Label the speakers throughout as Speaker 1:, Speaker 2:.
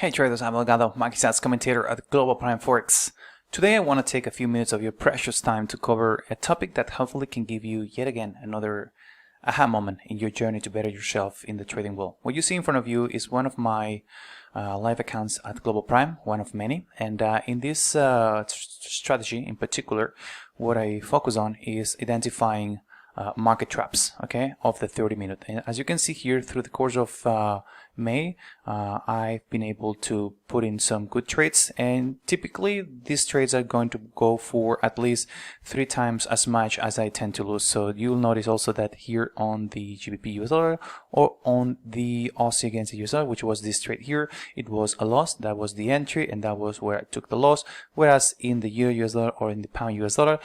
Speaker 1: Hey traders, I'm Delgado, market stats commentator at Global Prime Forex. Today I want to take a few minutes of your precious time to cover a topic that hopefully can give you yet again another aha moment in your journey to better yourself in the trading world. What you see in front of you is one of my live accounts at Global Prime, one of many, and in this strategy in particular, what I focus on is identifying market traps, okay, of the 30-minute. And as you can see here, through the course of May, I've been able to put in some good trades, and typically these trades are going to go for at least 3 times as much as I tend to lose. So you'll notice also that here on the GBP US dollar or on the Aussie against the US dollar, which was this trade here, it was a loss. That was the entry and that was where I took the loss. Whereas in the Euro US dollar or in the Pound US dollar,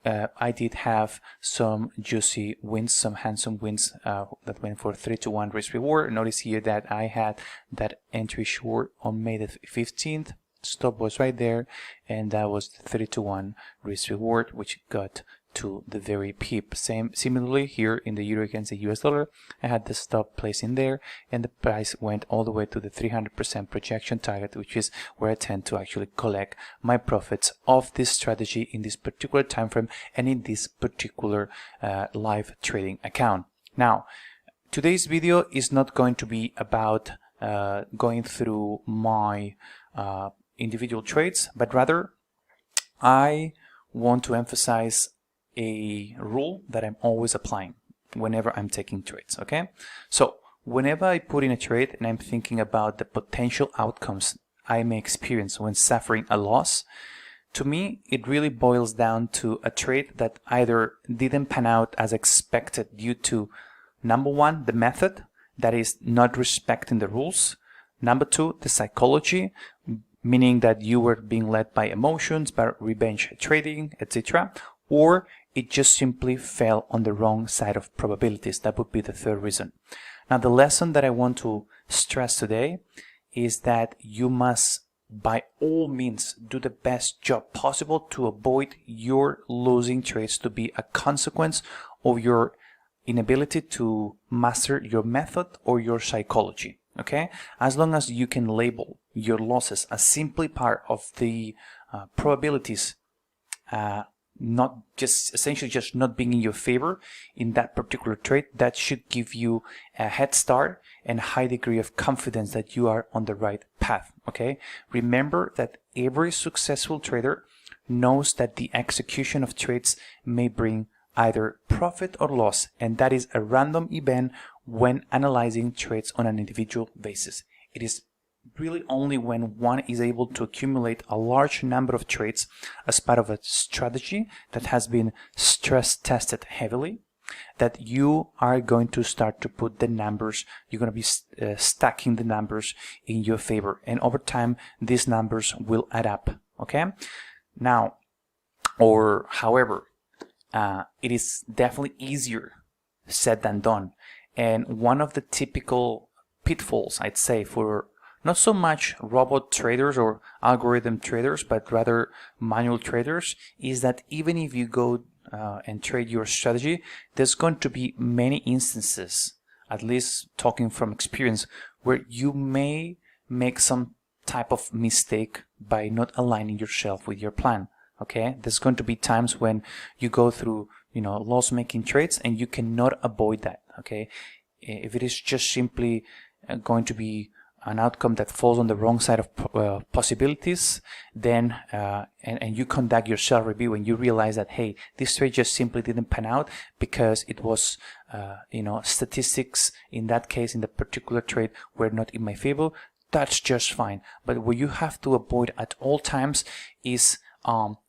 Speaker 1: I did have some juicy wins, some handsome wins that went for 3-to-1 risk reward. Notice here that I had that entry short on May the 15th. Stop was right there, and that was the 3-to-1 risk reward, which got to the very peep. Similarly here in the euro against the US dollar, I had the stop placed in there, and the price went all the way to the 300% projection target, which is where I tend to actually collect my profits of this strategy in this particular time frame and in this particular live trading account. Now, today's video is not going to be about going through my individual trades, but rather I want to emphasize a rule that I'm always applying whenever I'm taking trades, okay? So whenever I put in a trade and I'm thinking about the potential outcomes I may experience when suffering a loss, to me it really boils down to a trade that either didn't pan out as expected due to, number one, the method, that is not respecting the rules, number two, the psychology, meaning that you were being led by emotions, by revenge trading, etc., or it just simply fell on the wrong side of probabilities. That would be the third reason. Now, the lesson that I want to stress today is that you must, by all means, do the best job possible to avoid your losing trades to be a consequence of your inability to master your method or your psychology. Okay? As long as you can label your losses as simply part of the probabilities, not just essentially just not being in your favor in that particular trade, that should give you a head start and high degree of confidence that you are on the right path. Okay, remember that every successful trader knows that the execution of trades may bring either profit or loss, and that is a random event when analyzing trades on an individual basis. It is really only when one is able to accumulate a large number of trades as part of a strategy that has been stress tested heavily that you are going to start to put the numbers, you're going to be stacking the numbers in your favor, and over time these numbers will add up. Okay, now, or however, it is definitely easier said than done, and one of the typical pitfalls, I'd say, for not so much robot traders or algorithm traders, but rather manual traders, is that even if you go and trade your strategy, there's going to be many instances, at least talking from experience, where you may make some type of mistake by not aligning yourself with your plan. Okay, there's going to be times when you go through, loss-making trades, and you cannot avoid that. Okay, if it is just simply going to be an outcome that falls on the wrong side of possibilities, then and you conduct your self-review and you realize that, hey, this trade just simply didn't pan out because it was statistics in that case, in the particular trade, were not in my favor. That's just fine. But what you have to avoid at all times is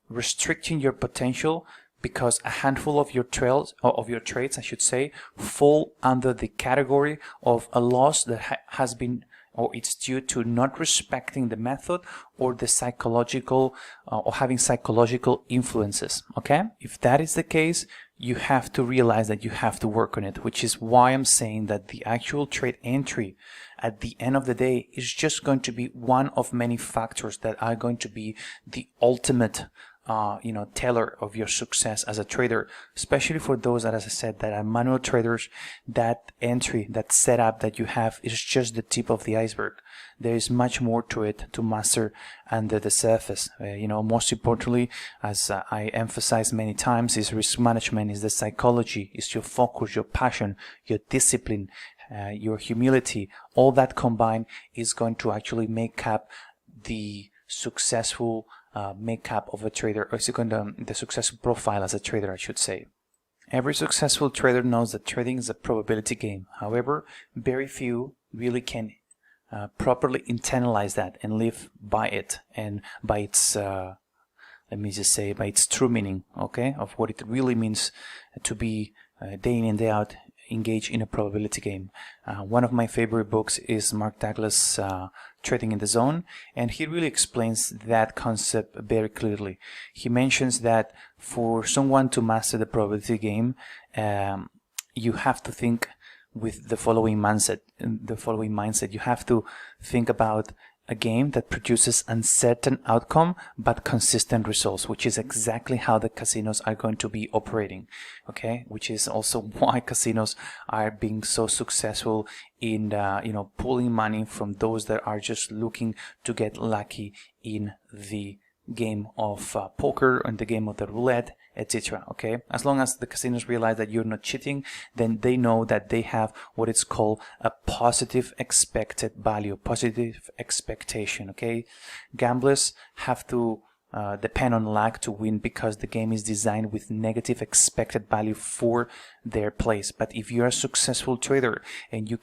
Speaker 1: restricting your potential because a handful of your trades, I should say, fall under the category of a loss that has been, or it's due to not respecting the method or the psychological or having psychological influences. Okay, if that is the case, you have to realize that you have to work on it, which is why I'm saying that the actual trade entry at the end of the day is just going to be one of many factors that are going to be the ultimate teller of your success as a trader, especially for those that, as I said, that are manual traders. That entry, that setup that you have is just the tip of the iceberg. There is much more to it to master under the surface. Most importantly, as I emphasized many times, is risk management, is the psychology, is your focus, your passion, your discipline, your humility. All that combined is going to actually make up the successful makeup of a trader, or the successful profile as a trader, I should say. Every successful trader knows that trading is a probability game. However, very few really can properly internalize that and live by it and by its let me just say, by its true meaning, okay, of what it really means to be day in and day out engaged in a probability game. One of my favorite books is Mark Douglas' Trading in the Zone, and he really explains that concept very clearly. He mentions that for someone to master the probability game, you have to think with the following mindset. You have to think about a game that produces uncertain outcome but consistent results, which is exactly how the casinos are going to be operating, okay, which is also why casinos are being so successful in pulling money from those that are just looking to get lucky in the game of poker, and the game of the roulette, etc. Okay, as long as the casinos realize that you're not cheating, then they know that they have what it's called a positive expected value, positive expectation. Okay, gamblers have to depend on luck to win because the game is designed with negative expected value for their plays. But if you're a successful trader and you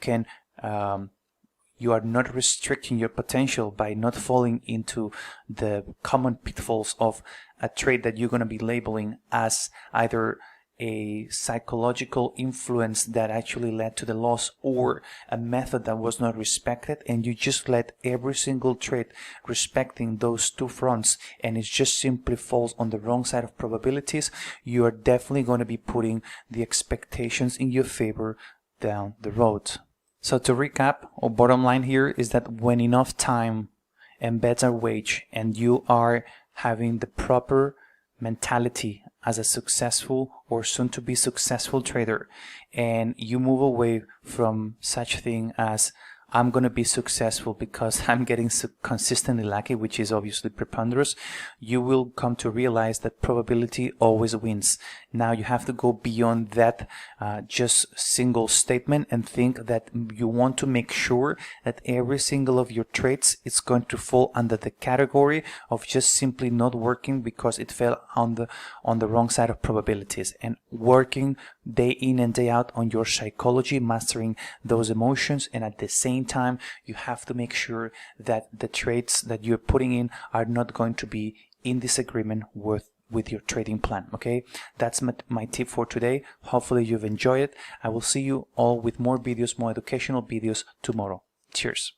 Speaker 1: are not restricting your potential by not falling into the common pitfalls of a trade that you're going to be labeling as either a psychological influence that actually led to the loss or a method that was not respected, and you just let every single trade respecting those two fronts and it just simply falls on the wrong side of probabilities, you are definitely going to be putting the expectations in your favor down the road. So to recap, our bottom line here is that when enough time and bets are waged and you are having the proper mentality as a successful or soon to be successful trader, and you move away from such thing as I'm going to be successful because I'm getting consistently lucky, which is obviously preponderous, you will come to realize that probability always wins. Now you have to go beyond that just single statement and think that you want to make sure that every single of your trades is going to fall under the category of just simply not working because it fell on the wrong side of probabilities, and working day in and day out on your psychology, mastering those emotions, and at the same time you have to make sure that the trades that you're putting in are not going to be in disagreement with your trading plan. Okay, that's my tip for today. Hopefully you've enjoyed it. I will see you all with more videos, more educational videos tomorrow. Cheers.